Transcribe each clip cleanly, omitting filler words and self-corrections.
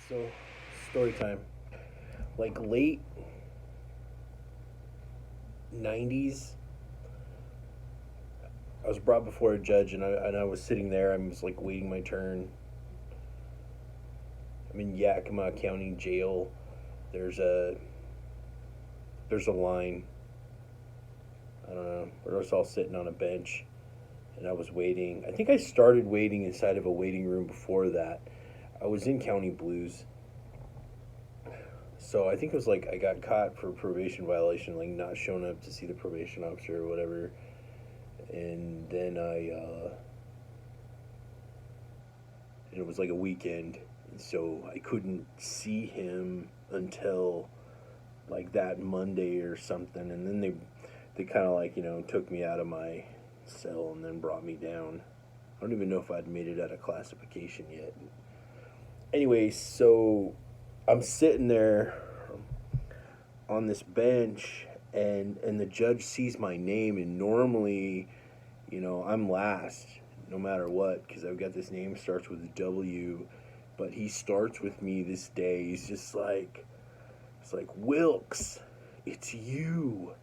So, story time. Like late 90's, I was brought before a judge and I was sitting there. I was like waiting my turn. I'm in Yakima County jail. There's a there's a line. I don't know. We're just all sitting on a bench and I was waiting. I think I started waiting inside of a waiting room before that. I was in county blues. So I think it was like I got caught for probation violation, like not showing up to see the probation officer or whatever. And then and it was like a weekend, so I couldn't see him until like that Monday or something. And then they kind of like took me out of my cell and then brought me down. I don't even know if I'd made it out of classification yet. Anyway, so I'm sitting there on this bench and the judge sees my name, and normally, I'm last no matter what because I've got this name starts with a W, but he starts with me this day. He's just like, it's like, Wilkes, it's you.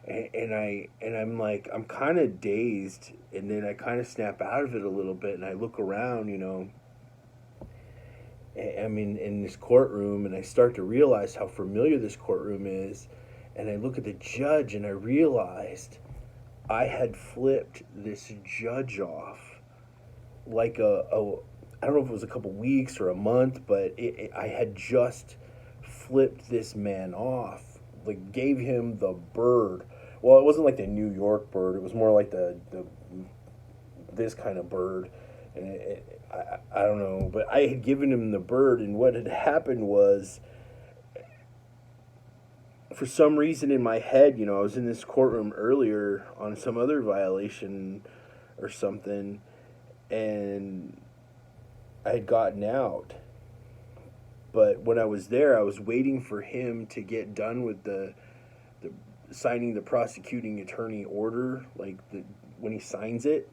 And I'm like, I'm kind of dazed, and then I kind of snap out of it a little bit, and I look around, I'm in this courtroom, and I start to realize how familiar this courtroom is. And I look at the judge, and I realized I had flipped this judge off like I don't know if it was a couple weeks or a month, but I had just flipped this man off, like gave him the bird. Well, it wasn't like the New York bird. It was more like the this kind of bird. And I don't know, but I had given him the bird, and what had happened was, for some reason in my head, I was in this courtroom earlier on some other violation or something, and I had gotten out. But when I was there, I was waiting for him to get done with the signing the prosecuting attorney order, like when he signs it.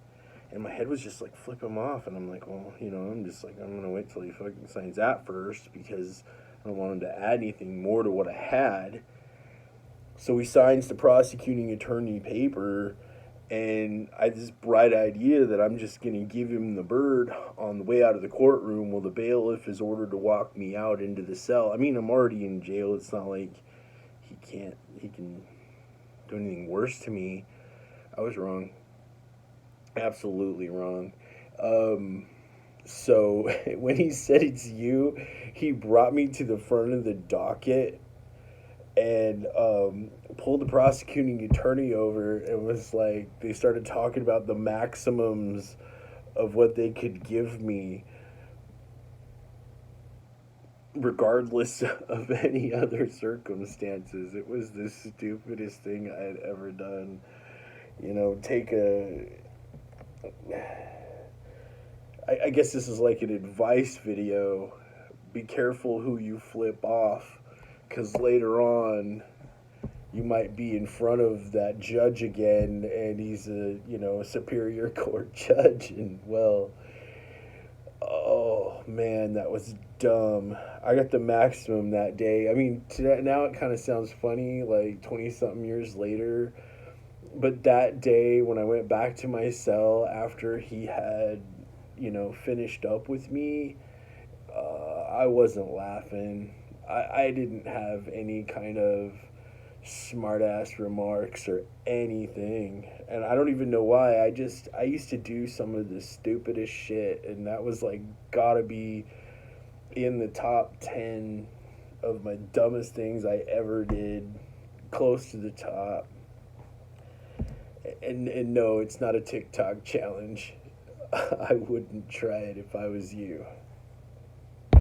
And my head was just like, flip him off. And I'm like, well, I'm just like, I'm going to wait till he fucking signs that first because I don't want him to add anything more to what I had. So he signs the prosecuting attorney paper, and I had this bright idea that I'm just going to give him the bird on the way out of the courtroom while the bailiff is ordered to walk me out into the cell. I mean, I'm already in jail. It's not like he can do anything worse to me. I was wrong. Absolutely wrong. So when he said it's you, he brought me to the front of the docket and pulled the prosecuting attorney over and was like, they started talking about the maximums of what they could give me regardless of any other circumstances. It was the stupidest thing I had ever done. Take I guess this is like an advice video. Be careful who you flip off, because later on you might be in front of that judge again, and he's a superior court judge, and well, oh man, that was dumb. I got the maximum that day. I mean, now it kind of sounds funny, like 20 something years later. But that day, when I went back to my cell after he had, finished up with me, I wasn't laughing. I didn't have any kind of smart ass remarks or anything. And I don't even know why. I used to do some of the stupidest shit, and that was like gotta be in the top 10 of my dumbest things I ever did, close to the top. And no, it's not a TikTok challenge. I wouldn't try it if I was you.